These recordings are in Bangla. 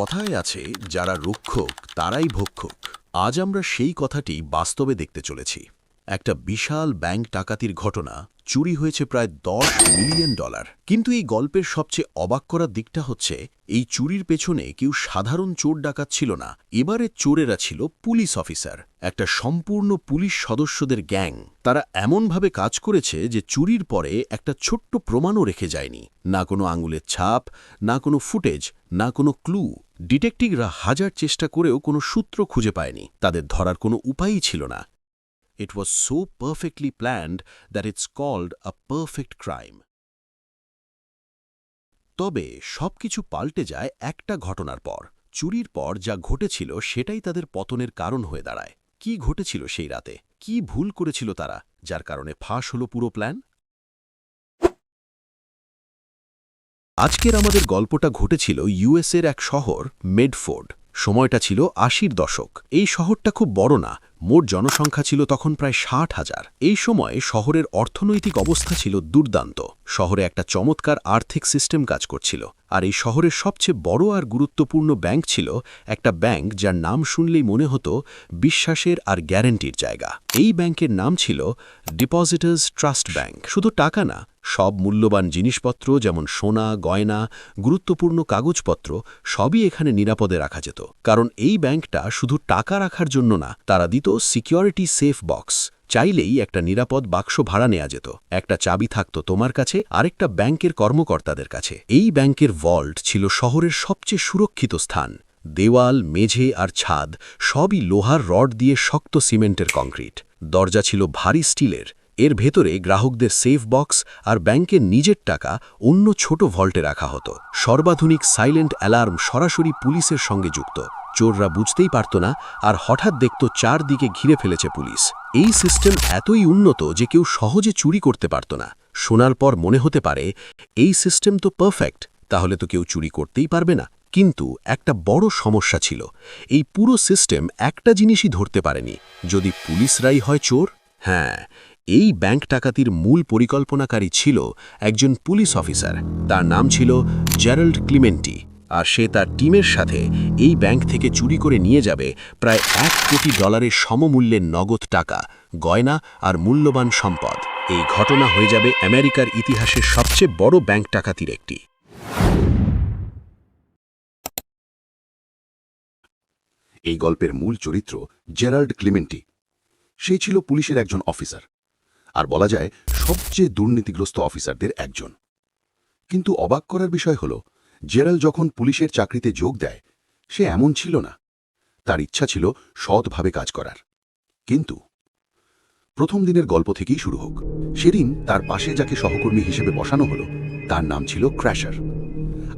কথায় আছে যারা রক্ষক তারাই ভক্ষক। আজ আমরা সেই কথাটি বাস্তবে দেখতে চলেছি। একটা বিশাল ব্যাংক ডাকাতির ঘটনা, চুরি হয়েছে প্রায় $10 মিলিয়ন। কিন্তু এই গল্পের সবচেয়ে অবাক করার দিকটা হচ্ছে এই চুরির পেছনে কেউ সাধারণ চোর ডাকাত ছিল না। এবারে চোরেরা ছিল পুলিশ অফিসার, একটা সম্পূর্ণ পুলিশ সদস্যদের গ্যাং। তারা এমনভাবে কাজ করেছে যে চুরির পরে একটা ছোট্ট প্রমাণও রেখে যায়নি। না কোনো আঙুলের ছাপ, না কোনো ফুটেজ, না কোনো ক্লু। ডিটেকটিভরা হাজার চেষ্টা করেও কোনো সূত্র খুঁজে পায়নি। তাদের ধরার কোনো উপায়ই ছিল না। It was so perfectly planned that it's called a perfect crime. তবে সবকিছু পাল্টে যায় একটা ঘটনার পর। চুরির পর যা ঘটেছিল সেটাই তাদের পতনের কারণ হয়ে দাঁড়ায়। কি ঘটেছিল সেই রাতে? কি ভুল করেছিল তারা, যার কারণে ফাঁস হলো পুরো প্ল্যান? আজকের আমাদের গল্পটা ঘটেছিল ইউএসের এক শহর মেডফোর্ড। সময়টা ছিল ৮০-র দশক। এই শহরটা খুব বড় না, মোট জনসংখ্যা ছিল তখন প্রায় ৬০,০০০। এই সময়ে শহরের অর্থনৈতিক অবস্থা ছিল দুর্দান্ত। শহরে একটা চমৎকার আর্থিক সিস্টেম কাজ করছিল। আর এই শহরের সবচেয়ে বড় আর গুরুত্বপূর্ণ ব্যাংক ছিল একটা ব্যাংক যার নাম শুনলেই মনে হতো বিশ্বাসের আর গ্যারান্টির জায়গা। এই ব্যাংকের নাম ছিল ডিপোজিটার্স ট্রাস্ট ব্যাংক। শুধু টাকা না, সব মূল্যবান জিনিসপত্র যেমন সোনা, গয়না, গুরুত্বপূর্ণ কাগজপত্র সবই এখানে নিরাপদে রাখা যেত। কারণ এই ব্যাংকটা শুধু টাকা রাখার জন্য না, তারা দিত সিকিউরিটি সেফ বক্স। চাইলেই একটা নিরাপদ বাক্স ভাড়া নেওয়া যেত। একটা চাবি থাকত তোমার কাছে, আরেকটা ব্যাংকের কর্মকর্তাদের কাছে। এই ব্যাংকের ভল্ট ছিল শহরের সবচেয়ে সুরক্ষিত স্থান। দেওয়াল, মেঝে আর ছাদ সবই লোহার রড দিয়ে শক্ত সিমেন্টের কংক্রিট। দরজা ছিল ভারী স্টিলের। এর ভেতরে গ্রাহকদের সেফ বক্স আর ব্যাংকের নিজের টাকা অন্য ছোট ভল্টে রাখা হতো। সর্বাধুনিক সাইলেন্ট অ্যালার্ম সরাসরি পুলিশের সঙ্গে যুক্ত। চোররা বুঝতেই পারত না, আর হঠাৎ দেখত চারদিকে ঘিরে ফেলেছে পুলিশ। এই সিস্টেম এতই উন্নত যে কেউ সহজে চুরি করতে পারত না। শোনার পর মনে হতে পারে এই সিস্টেম তো পারফেক্ট, তাহলে তো কেউ চুরি করতেই পারবে না। কিন্তু একটা বড় সমস্যা ছিল। এই পুরো সিস্টেম একটা জিনিসই ধরতে পারেনি, যদি পুলিশরাই হয় চোর। হ্যাঁ, এই ব্যাংক ডাকাতির মূল পরিকল্পনাকারী ছিল একজন পুলিশ অফিসার। তার নাম ছিল জেরাল্ড ক্লিমেন্টি। আর সে তার টিমের সাথে এই ব্যাংক থেকে চুরি করে নিয়ে যাবে প্রায় $1 কোটি সমমূল্যের নগদ টাকা, গয়না আর মূল্যবান সম্পদ। এই ঘটনা হয়ে যাবে আমেরিকার ইতিহাসের সবচেয়ে বড় ব্যাংক ডাকাতির একটি। এই গল্পের মূল চরিত্র জেরাল্ড ক্লিমেন্টি। সে ছিল পুলিশের একজন অফিসার, আর বলা যায় সবচেয়ে দুর্নীতিগ্রস্ত অফিসারদের একজন। কিন্তু অবাক করার বিষয় হল, জেরাল্ড যখন পুলিশের চাকরিতে যোগ দেয়, সে এমন ছিল না। তার ইচ্ছা ছিল সৎভাবে কাজ করার। কিন্তু প্রথম দিনের গল্প থেকেই শুরু হোক। সেদিন তার পাশে যাকে সহকর্মী হিসেবে বসানো হলো, তার নাম ছিল ক্র্যাশার।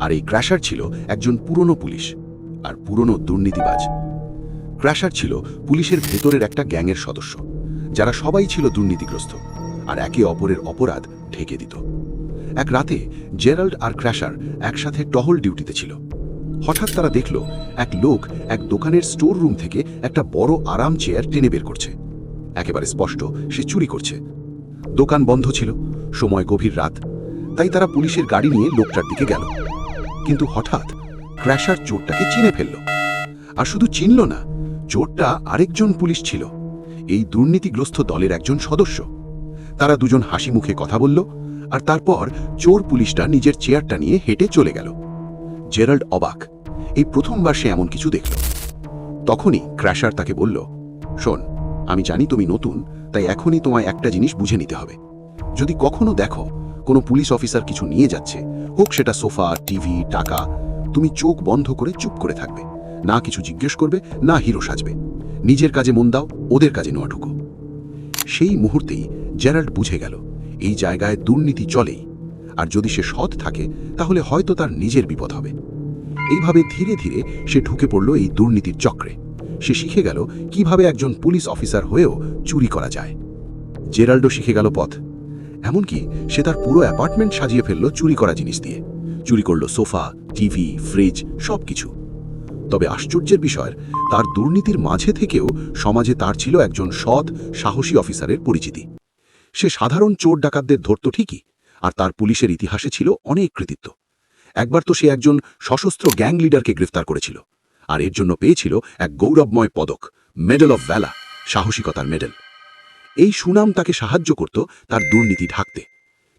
আর এই ক্র্যাশার ছিল একজন পুরনো পুলিশ আর পুরনো দুর্নীতিবাজ। ক্র্যাশার ছিল পুলিশের ভেতরের একটা গ্যাংয়ের সদস্য, যারা সবাই ছিল দুর্নীতিগ্রস্ত আর একে অপরের অপরাধ ঢেকে দিত। এক রাতে জেরাল্ড আর ক্র্যাশার একসাথে টহল ডিউটিতে ছিল। হঠাৎ তারা দেখল এক লোক এক দোকানের স্টোর রুম থেকে একটা বড় আরাম চেয়ার টেনে বের করছে। একেবারে স্পষ্ট সে চুরি করছে। দোকান বন্ধ ছিল, সময় গভীর রাত, তাই তারা পুলিশের গাড়ি নিয়ে লোকটার দিকে গেল। কিন্তু হঠাৎ ক্র্যাশার চোরটাকে চিনে ফেলল। আর শুধু চিনল না, চোরটা আরেকজন পুলিশ ছিল, এই দুর্নীতিগ্রস্ত দলের একজন সদস্য। তারা দুজন হাসি মুখে কথা বলল, আর তারপর চোর পুলিশটা নিজের চেয়ারটা নিয়ে হেঁটে চলে গেল। জেরাল্ড অবাক, এই প্রথমবার সে এমন কিছু দেখল। তখনই ক্র্যাশার তাকে বলল, শোন, আমি জানি তুমি নতুন, তাই এখনই তোমায় একটা জিনিস বুঝে নিতে হবে। যদি কখনো দেখো কোনো পুলিশ অফিসার কিছু নিয়ে যাচ্ছে, হোক সেটা সোফা, টিভি, টাকা, তুমি চোখ বন্ধ করে চুপ করে থাকবে। না কিছু জিজ্ঞেস করবে, না হিরো সাজবে। নিজের কাজে মন দাও, ওদের কাজে নোয়া ঢুকো। সেই মুহূর্তেই জেরাল্ড বুঝে গেল এই জায়গায় দুর্নীতি চলেই, আর যদি সে সৎ থাকে তাহলে হয়তো তার নিজের বিপদ হবে। এইভাবে ধীরে ধীরে সে ঢুকে পড়ল এই দুর্নীতির চক্রে। সে শিখে গেল কিভাবে একজন পুলিশ অফিসার হয়েও চুরি করা যায়। জেরাল্ডও শিখে গেল পথ। এমনকি সে তার পুরো অ্যাপার্টমেন্ট সাজিয়ে ফেলল চুরি করা জিনিস দিয়ে। চুরি করল সোফা, টিভি, ফ্রিজ, সবকিছু। তবে আশ্চর্যের বিষয়, তার দুর্নীতির মাঝে থেকেও সমাজে তার ছিল একজন সৎ, সাহসী অফিসারের পরিচিতি। সে সাধারণ চোর ডাকাতদের ধরত ঠিকই, আর তার পুলিশের ইতিহাসে ছিল অনেক কৃতিত্ব। একবার তো সে একজন সশস্ত্র গ্যাং লিডারকে গ্রেফতার করেছিল, আর এর জন্য পেয়েছিল এক গৌরবময় পদক, মেডেল অফ ভ্যালা, সাহসিকতার মেডেল। এই সুনাম তাকে সাহায্য করত তার দুর্নীতি ঢাকতে।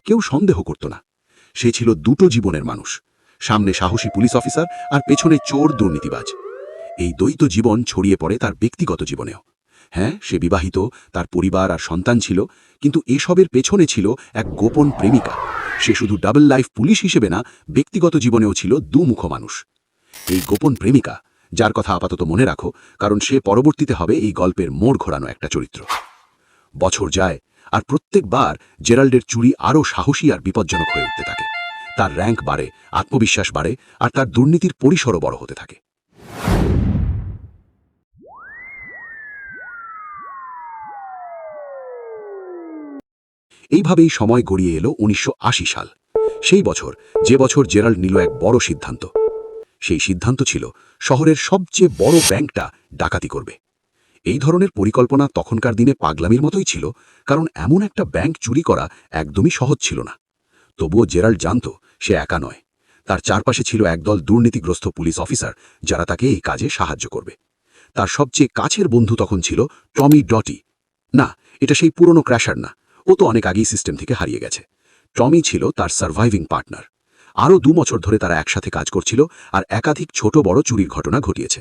কেউ সন্দেহ করত না সে ছিল দুটো জীবনের মানুষ, সামনে সাহসী পুলিশ অফিসার আর পেছনে চোর দুর্নীতিবাজ। এই দ্বৈত জীবন ছড়িয়ে পড়ে তার ব্যক্তিগত জীবনেও। হ্যাঁ, সে বিবাহিত, তার পরিবার আর সন্তান ছিল, কিন্তু এসবের পেছনে ছিল এক গোপন প্রেমিকা। সে শুধু ডাবল লাইফ পুলিশ হিসেবে না, ব্যক্তিগত জীবনেও ছিল দুমুখ মানুষ। এই গোপন প্রেমিকা, যার কথা আপাতত মনে রাখো, কারণ সে পরবর্তীতে হবে এই গল্পের মোড় ঘোরানো একটা চরিত্র। বছর যায় আর প্রত্যেকবার জেরাল্ডের চুরি আরও সাহসী আর বিপজ্জনক হয়ে উঠতে থাকে। তার র্যাঙ্ক বাড়ে, আত্মবিশ্বাস বাড়ে, আর তার দুর্নীতির পরিসরও বড় হতে থাকে। এইভাবেই সময় গড়িয়ে এলো 1980 সাল, সেই বছর যে বছর জেরাল্ড নিল এক বড় সিদ্ধান্ত। সেই সিদ্ধান্ত ছিল শহরের সবচেয়ে বড় ব্যাংকটা ডাকাতি করবে। এই ধরনের পরিকল্পনা তখনকার দিনে পাগলামির মতোই ছিল, কারণ এমন একটা ব্যাংক চুরি করা একদমই সহজ ছিল না। তবুও জেরাল্ড জানত সে একা নয়, তার চারপাশে ছিল একদল দুর্নীতিগ্রস্ত পুলিশ অফিসার যারা তাকে এই কাজে সাহায্য করবে। তার সবচেয়ে কাছের বন্ধু তখন ছিল টমি ডটি। না, এটা সেই পুরনো ক্র্যাশার না, ও তো অনেক আগেই সিস্টেম থেকে হারিয়ে গেছে। টমি ছিল তার সার্ভাইভিং পার্টনার। আরও 2 বছর ধরে তারা একসাথে কাজ করছিল আর একাধিক ছোট বড় চুরির ঘটনা ঘটিয়েছে।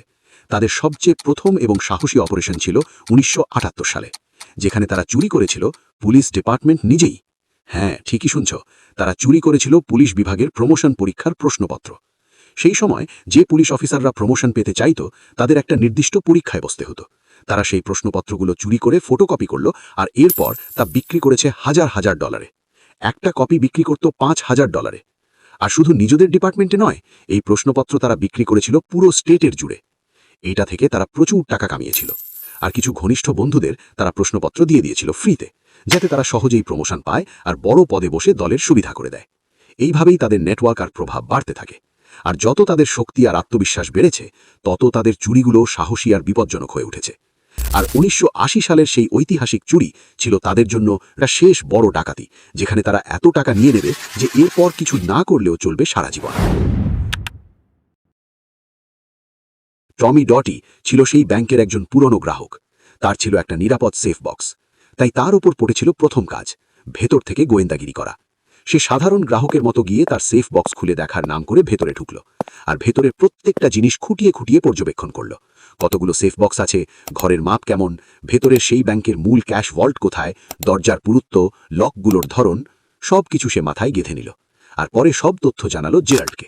তাদের সবচেয়ে প্রথম এবং সাহসী অপারেশন ছিল 1978 সালে, যেখানে তারা চুরি করেছিল পুলিশ ডিপার্টমেন্ট নিজেই। হ্যাঁ, ঠিকই শুনছ, তারা চুরি করেছিল পুলিশ বিভাগের প্রমোশন পরীক্ষার প্রশ্নপত্র। সেই সময় যে পুলিশ অফিসাররা প্রমোশন পেতে চাইত, তাদের একটা নির্দিষ্ট পরীক্ষায় বসতে হতো। তারা সেই প্রশ্নপত্রগুলো চুরি করে ফটোকপি করল আর এরপর তা বিক্রি করেছে হাজার হাজার ডলারে। একটা কপি বিক্রি করত $5000। আর শুধু নিজেদের ডিপার্টমেন্টে নয়, এই প্রশ্নপত্র তারা বিক্রি করেছিল পুরো স্টেটের জুড়ে। এইটা থেকে তারা প্রচুর টাকা কামিয়েছিল। আর কিছু ঘনিষ্ঠ বন্ধুদের তারা প্রশ্নপত্র দিয়ে দিয়েছিল ফ্রিতে, যাতে তারা সহজেই প্রমোশন পায় আর বড় পদে বসে দলের সুবিধা করে দেয়। এইভাবেই তাদের নেটওয়ার্ক আর প্রভাব বাড়তে থাকে। আর যত তাদের শক্তি আর আত্মবিশ্বাস বেড়েছে, তত তাদের চুরিগুলো সাহসী আর বিপজ্জনক হয়ে উঠেছে। আর 1980 সালের সেই ঐতিহাসিক চুরি ছিল তাদের জন্য একটা শেষ বড় ডাকাতি, যেখানে তারা এত টাকা নিয়ে নেবে যে এরপর কিছু না করলেও চলবে সারা জীবন। টমি ডটি ছিল সেই ব্যাংকের একজন পুরনো গ্রাহক। তার ছিল একটা নিরাপদ সেফ বক্স, তাই তার ওপর পড়েছিল প্রথম কাজ, ভেতর থেকে গোয়েন্দাগিরি করা। সে সাধারণ গ্রাহকের মতো গিয়ে তার সেফ বক্স খুলে দেখার নাম করে ভেতরে ঢুকল, আর ভেতরের প্রত্যেকটা জিনিস খুঁটিয়ে খুঁটিয়ে পর্যবেক্ষণ করল। কতগুলো সেফ বক্স আছে, ঘরের মাপ কেমন, ভেতরের সেই ব্যাংকের মূল ক্যাশ ভল্ট কোথায়, দরজার পুরুত্ব, লকগুলোর ধরন, সব কিছু সে মাথায় গেঁথে নিল। আর পরে সব তথ্য জানালো জেরাল্ডকে।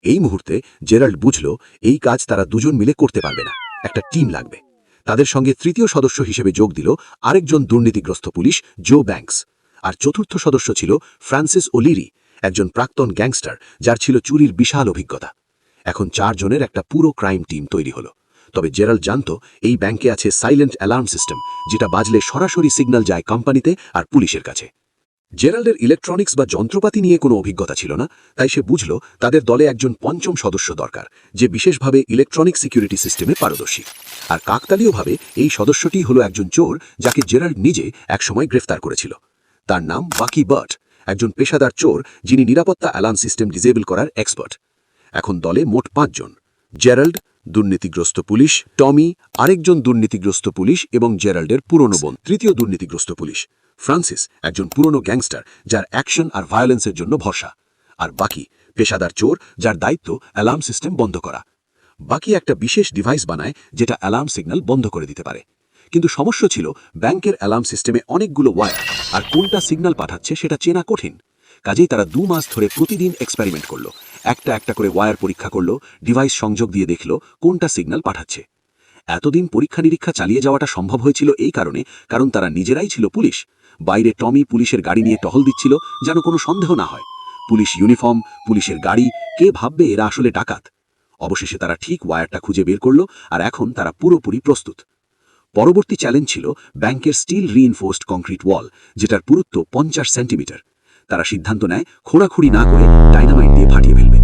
এই মুহূর্তে জেরাল্ড বুঝল এই কাজ তারা দুজন মিলে করতে পারবে না, একটা টিম লাগবে। তাদের সঙ্গে তৃতীয় সদস্য হিসেবে যোগ দিল আরেকজন দুর্নীতিগ্রস্ত পুলিশ, জো ব্যাংকস। আর চতুর্থ সদস্য ছিল ফ্রান্সিস ওলিরি, একজন প্রাক্তন গ্যাংস্টার যার ছিল চুরির বিশাল অভিজ্ঞতা। এখন 4 জনের একটা পুরো ক্রাইম টিম তৈরি হলো। তবে জেরাল্ড জানত এই ব্যাংকে আছে সাইলেন্ট অ্যালার্ম সিস্টেম, যেটা বাজলে সরাসরি সিগন্যাল যায় কোম্পানিতে আর পুলিশের কাছে। জেরাল্ডের ইলেকট্রনিক্স বা যন্ত্রপাতি নিয়ে কোনো অভিজ্ঞতা ছিল না, তাই সে বুঝল তাদের দলে একজন পঞ্চম সদস্য দরকার, যে বিশেষভাবে ইলেকট্রনিক সিকিউরিটি সিস্টেমে পারদর্শী। আর কাকতালীয়ভাবে এই সদস্যটি হলো একজন চোর যাকে জেরাল্ড নিজে একসময় গ্রেফতার করেছিল। তার নাম বাকি বার্ট, একজন পেশাদার চোর যিনি নিরাপত্তা অ্যালার্ম সিস্টেম ডিসেবল করার এক্সপার্ট। এখন দলে মোট 5 জন: জেরাল্ড, দুর্নীতিগ্রস্ত পুলিশ, টমি, আরেকজন দুর্নীতিগ্রস্ত পুলিশ এবং জেরাল্ডের পুরনো বোন, তৃতীয় দুর্নীতিগ্রস্ত পুলিশ, ফ্রান্সিস, একজন পুরনো গ্যাংস্টার যার অ্যাকশন আর ভায়োলেন্সের জন্য ভরসা। আর বাকি, পেশাদার চোর যার দায়িত্ব অ্যালার্ম সিস্টেম বন্ধ করা। বাকি একটা বিশেষ ডিভাইস বানায় যেটা অ্যালার্ম সিগন্যাল বন্ধ করে দিতে পারে। কিন্তু সমস্যা ছিল ব্যাংকের অ্যালার্ম সিস্টেমে অনেকগুলো ওয়্যার, আর কোনটা সিগন্যাল পাঠাচ্ছে সেটা চেনা কঠিন। কাজেই তারা 2 মাস ধরে প্রতিদিন এক্সপেরিমেন্ট করলো, একটা একটা করে ওয়্যার পরীক্ষা করলো, ডিভাইস সংযোগ দিয়ে দেখলো কোনটা সিগন্যাল পাঠাচ্ছে। এতদিন পরীক্ষা নিরীক্ষা চালিয়ে যাওয়াটা সম্ভব হয়েছিল এই কারণ তারা নিজেরাই ছিল পুলিশ। বাইরে টমি পুলিশের গাড়ি নিয়ে টহল দিচ্ছিল, যেন কোনো সন্দেহ না হয়। পুলিশ ইউনিফর্ম, পুলিশের গাড়ি, কে ভাববে এরা আসলে ডাকাত। অবশেষে তারা ঠিক ওয়্যারটা খুঁজে বের করলো, আর এখন তারা পুরোপুরি প্রস্তুত। পরবর্তী চ্যালেঞ্জ ছিল ব্যাংকের স্টিল রিইনফোর্সড কংক্রিট ওয়াল, যেটার পুরুত্ব 50 সেন্টিমিটার। তারা সিদ্ধান্ত নেয় খোঁড়াখুড়ি না করে ডাইনামাইট দিয়ে ফাটিয়ে ফেলবে।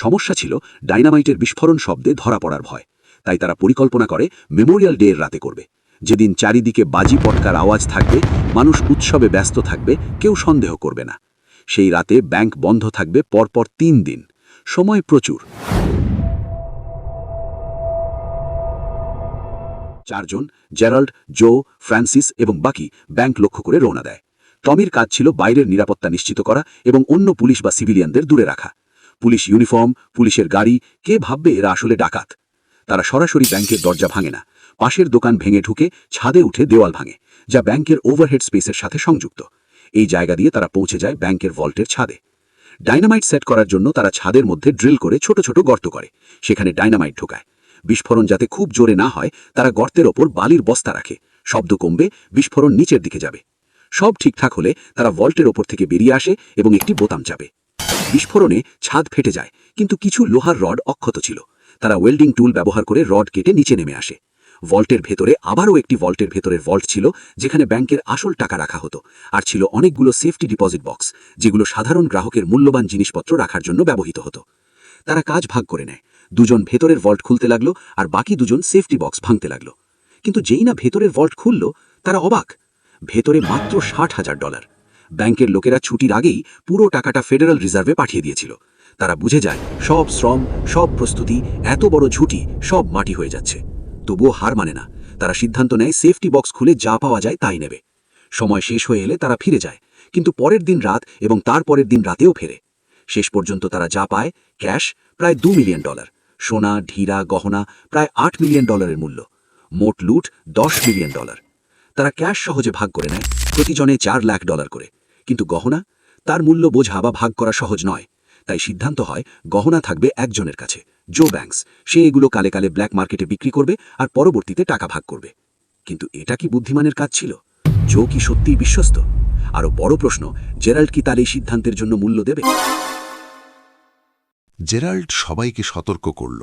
সমস্যা ছিল ডাইনামাইটের বিস্ফোরণ শব্দে ধরা পড়ার ভয়, তাই তারা পরিকল্পনা করে মেমোরিয়াল ডে এর রাতে করবে, যেদিন চারিদিকে বাজি পটকার আওয়াজ থাকবে, মানুষ উৎসবে ব্যস্ত থাকবে, কেউ সন্দেহ করবে না। সেই রাতে ব্যাংক বন্ধ থাকবে পরপর 3 দিন। সময় প্রচুর। 4 জন, জেরাল্ড, জো, ফ্রান্সিস এবং বাকি, ব্যাংক লক্ষ্য করে রওনা দেয়। টমির কাজ ছিল বাইরের নিরাপত্তা নিশ্চিত করা এবং অন্য পুলিশ বা সিভিলিয়ানদের দূরে রাখা। পুলিশ ইউনিফর্ম, পুলিশের গাড়ি, কে ভাববে এরা আসলে ডাকাত? তারা সরাসরি ব্যাংকের দরজা ভাঙে না, পাশের দোকান ভেঙে ঢুকে ছাদে উঠে দেওয়াল ভাঙে, যা ব্যাংকের ওভারহেড স্পেসের সাথে সংযুক্ত। এই জায়গা দিয়ে তারা পৌঁছে যায় ব্যাংকের ভল্টের ছাদে। ডাইনামাইট সেট করার জন্য তারা ছাদের মধ্যে ড্রিল করে ছোট ছোট গর্ত করে, সেখানে ডাইনামাইট ঢোকায়। বিস্ফোরণ যাতে খুব জোরে না হয়, তারা গর্তের ওপর বালির বস্তা রাখে, শব্দ কমবে, বিস্ফোরণ নিচের দিকে যাবে। সব ঠিকঠাক হলে তারা ভল্টের ওপর থেকে বেরিয়ে আসে এবং একটি বোতাম চাপে। বিস্ফোরণে ছাদ ফেটে যায়, কিন্তু কিছু লোহার রড অক্ষত ছিল। তারা ওয়েল্ডিং টুল ব্যবহার করে রড কেটে নিচে নেমে আসে। ভল্টের ভেতরে আবারও একটি ভল্টের ভেতরের ভল্ট ছিল, যেখানে ব্যাংকের আসল টাকা রাখা হতো, আর ছিল অনেকগুলো সেফটি ডিপোজিট বক্স, যেগুলো সাধারণ গ্রাহকের মূল্যবান জিনিসপত্র রাখার জন্য ব্যবহৃত হতো। তারা কাজ ভাগ করে নেয়। দুজন ভেতরের ভল্ট খুলতে লাগলো আর বাকি দুজন সেফটি বক্স ভাঙতে লাগলো। কিন্তু যেই না ভেতরের ভল্ট খুলল, তারা অবাক। ভেতরে মাত্র $60,000। ব্যাংকের লোকেরা ছুটির আগেই পুরো টাকাটা ফেডারেল রিজার্ভে পাঠিয়ে দিয়েছিল। তারা বুঝে যায় সব শ্রম, সব প্রস্তুতি, এত বড় ঝুঁটি সব মাটি হয়ে যাচ্ছে। তবুও হার মানে না। তারা সিদ্ধান্ত নেয় সেফটি বক্স খুলে যা পাওয়া যায় তাই নেবে। সময় শেষ হয়ে এলে তারা ফিরে যায়, কিন্তু পরের দিন রাত এবং তার পরের দিন রাতেও ফেরে। শেষ পর্যন্ত তারা যা পায়, ক্যাশ প্রায় $2 মিলিয়ন, সোনা, ঢীরা, গহনা প্রায় $8 মিলিয়ন মূল্য, মোট লুট $10 মিলিয়ন। তারা ক্যাশ সহজে ভাগ করে নেয়, প্রতিজনে $4 লাখ করে। কিন্তু গহনা, তার মূল্য বোঝা বা ভাগ করা সহজ নয়। তাই সিদ্ধান্ত হয় গহনা থাকবে একজনের কাছে, জো ব্যাংকস। সে এগুলো কালে কালে ব্ল্যাক মার্কেটে বিক্রি করবে আর পরবর্তীতে টাকা ভাগ করবে। কিন্তু এটা কি বুদ্ধিমানের কাজ ছিল? জো কি সত্যিই বিশ্বস্ত? আরও বড় প্রশ্ন, জেরাল্ড কি তার এই সিদ্ধান্তের জন্য মূল্য দেবে? জেরাল্ড সবাইকে সতর্ক করল,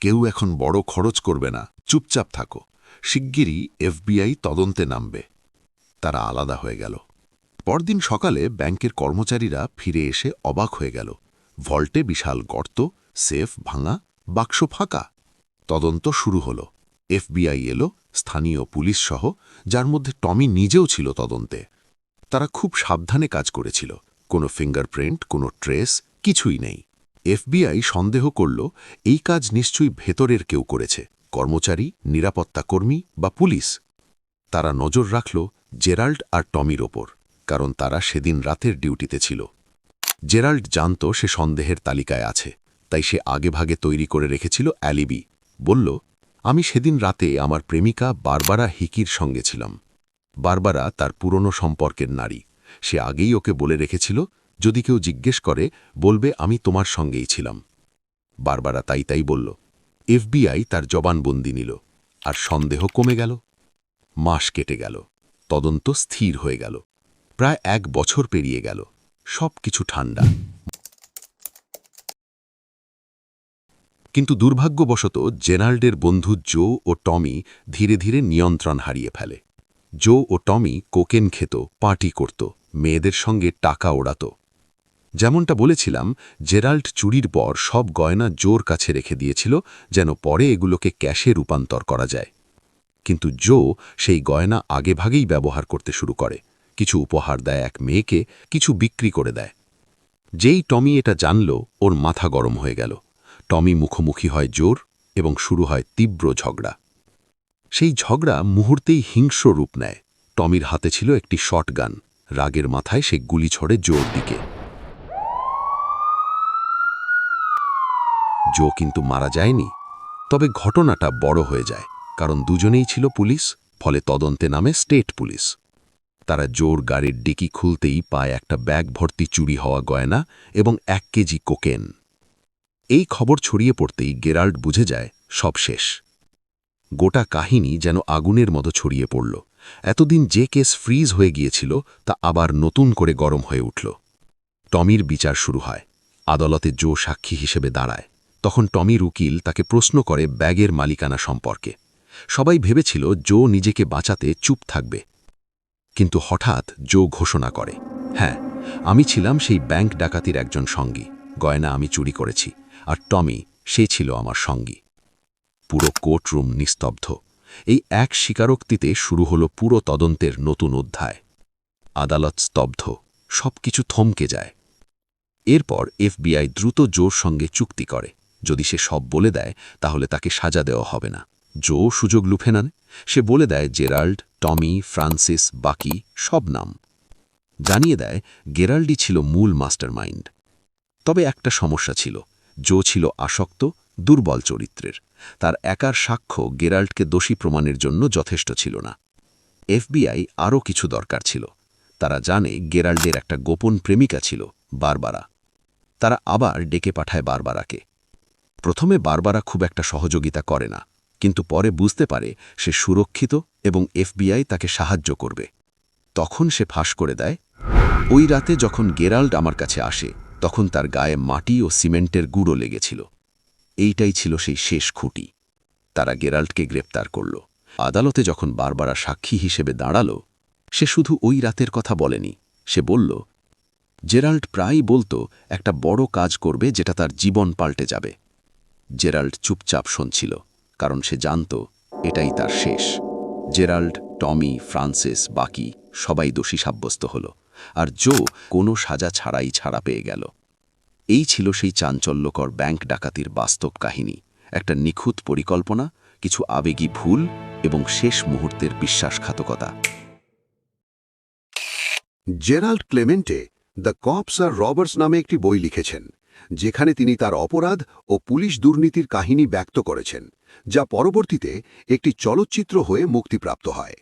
কেউ এখন বড় খরচ করবে না, চুপচাপ থাকো, শিগগিরই FBI তদন্তে নামবে। তারা আলাদা হয়ে গেল। পরদিন সকালে ব্যাংকের কর্মচারীরা ফিরে এসে অবাক হয়ে গেল। ভল্টে বিশাল গর্ত, সেফ ভাঙা, বাক্স ফাঁকা। তদন্ত শুরু হল। FBI এলো, স্থানীয় পুলিশ সহ, যার মধ্যে টমি নিজেও ছিল তদন্তে। তারা খুব সাবধানে কাজ করেছিল, কোনো ফিঙ্গারপ্রিন্ট, কোনো ট্রেস, কিছুই নেই। FBI সন্দেহ করল এই কাজ নিশ্চয়ই ভেতরের কেউ করেছে, কর্মচারী, নিরাপত্তা কর্মী বা পুলিশ। তারা নজর রাখল জেরাল্ড আর টমির ওপর, কারণ তারা সেদিন রাতের ডিউটিতে ছিল। জেরাল্ড জানত সে সন্দেহের তালিকায় আছে, তাই সে আগেভাগে তৈরি করে রেখেছিল অ্যালিবি। বলল, আমি সেদিন রাতে আমার প্রেমিকা বারবারা হিকির সঙ্গে ছিলাম। বারবারা তার পুরনো সম্পর্কের নারী। সে আগেই ওকে বলে রেখেছিল, যদি কেউ জিজ্ঞেস করে বলবে আমি তোমার সঙ্গেই ছিলাম। বারবারা তাই বলল। FBI তার জবানবন্দি নিল, আর সন্দেহ কমে গেল। মাস কেটে গেল, তদন্ত স্থির হয়ে গেল। প্রায় 1 বছর পেরিয়ে গেল, সব কিছু ঠান্ডা। কিন্তু দুর্ভাগ্যবশত জেরাল্ডের বন্ধু জো ও টমি ধীরে ধীরে নিয়ন্ত্রণ হারিয়ে ফেলে। জো ও টমি কোকেন খেত, পার্টি করত, মেয়েদের সঙ্গে টাকা ওড়াত। যেমনটা বলেছিলাম, জেরাল্ড চুরির পর সব গয়না জোর কাছে রেখে দিয়েছিল, যেন পরে এগুলোকে ক্যাশে রূপান্তর করা যায়। কিন্তু জো সেই গয়না আগেভাগেই ব্যবহার করতে শুরু করে। কিছু উপহার দেয় এক মেয়েকে, কিছু বিক্রি করে দেয়। যেই টমি এটা জানল, ওর মাথা গরম হয়ে গেল। টমি মুখোমুখি হয় জোর এবং শুরু হয় তীব্র ঝগড়া। সেই ঝগড়া মুহূর্তেই হিংস্র রূপ নেয়। টমির হাতে ছিল একটি শটগান। রাগের মাথায় সে গুলি ছড়ে জোর দিকে। জো কিন্তু মারা যায়নি। তবে ঘটনাটা বড় হয়ে যায়, কারণ দুজনেই ছিল পুলিশ, ফলে তদন্তে নামে স্টেট পুলিশ। তারা জোর গাড়ির ডিকি খুলতেই পায় একটা ব্যাগ ভর্তি চুরি হওয়া গয়না এবং 1 কেজি কোকেন। এই খবর ছড়িয়ে পড়তেই গেরাল্ড বুঝে যায় সব শেষ। গোটা কাহিনী যেন আগুনের মতো ছড়িয়ে পড়ল। এতদিন যে কেস ফ্রিজ হয়ে গিয়েছিল তা আবার নতুন করে গরম হয়ে উঠল। টমির বিচার শুরু হয়। আদালতে জো সাক্ষী হিসেবে দাঁড়ায়। তখন টমির উকিল তাকে প্রশ্ন করে ব্যাগের মালিকানা সম্পর্কে। সবাই ভেবেছিল জো নিজেকে বাঁচাতে চুপ থাকবে। কিন্তু হঠাৎ জো ঘোষণা করে, হ্যাঁ, আমি ছিলাম সেই ব্যাংক ডাকাতির একজন সঙ্গী। গয়না আমি চুরি করেছি, আর টমি, সে ছিল আমার সঙ্গী। পুরো কোর্টরুম নিস্তব্ধ। এই এক স্বীকারোক্তিতে শুরু হলো পুরো তদন্তের নতুন অধ্যায়। আদালত স্তব্ধ, সবকিছু থমকে যায়। এরপর এফবিআই দ্রুত জোর সঙ্গে চুক্তি করে। যদি সে সব বলে দেয় তাহলে তাকে সাজা দেওয়া হবে না। জো সুযোগ লুফে নেন। সে বলে দেয় জেরাল্ড, টমি, ফ্রান্সিস, বাকি সব নাম। জানিয়ে দেয় গেরাল্ডই ছিল মূল মাস্টারমাইন্ড। তবে একটা সমস্যা ছিল, জো ছিল আসক্ত, দুর্বল চরিত্রের। তার একার সাক্ষ্য গেরাল্ডকে দোষী প্রমাণের জন্য যথেষ্ট ছিল না। এফবিআই আরও কিছু দরকার ছিল। তারা জানে গেরাল্ডের একটা গোপন প্রেমিকা ছিল, বারবারা। তারা আবার ডেকে পাঠায় বারবারাকে। প্রথমে বারবারা খুব একটা সহযোগিতা করে না, কিন্তু পরে বুঝতে পারে সে সুরক্ষিত এবং এফবিআই তাকে সাহায্য করবে। তখন সে ফাঁস করে দেয়, ওই রাতে যখন গেরাল্ড আমার কাছে আসে তখন তার গায়ে মাটি ও সিমেন্টের গুঁড়ো লেগেছিল। এইটাই ছিল সেই শেষ খুঁটি। তারা গেরাল্ডকে গ্রেপ্তার করল। আদালতে যখন বারবারা সাক্ষী হিসেবে দাঁড়ালো, সে শুধু ওই রাতের কথা বলেনি। সে বলল, জেরাল্ড প্রায়ই বলতো একটা বড় কাজ করবে যেটা তার জীবন পাল্টে যাবে। জেরাল্ড চুপচাপ শুনছিল, কারণ সে জানত এটাই তার শেষ। জেরাল্ড, টমি, ফ্রান্সিস, বাকি সবাই দোষী সাব্যস্ত হল, আর জো কোনো সাজা ছাড়াই ছাড়া পেয়ে গেল। এই ছিল সেই চাঞ্চল্যকর ব্যাংক ডাকাতির বাস্তব কাহিনী। একটা নিখুঁত পরিকল্পনা, কিছু আবেগী ভুল এবং শেষ মুহূর্তের বিশ্বাসঘাতকতা। জেরাল্ড ক্লেমেন্টে দ্য কপস আর রবার্স নামে একটি বই লিখেছেন, যেখানে তিনি তার অপরাধ ও পুলিশ দুর্নীতির কাহিনী ব্যক্ত করেছেন, যা পরবর্তীতে একটি চলচ্চিত্র হয়ে মুক্তিপ্রাপ্ত হয়।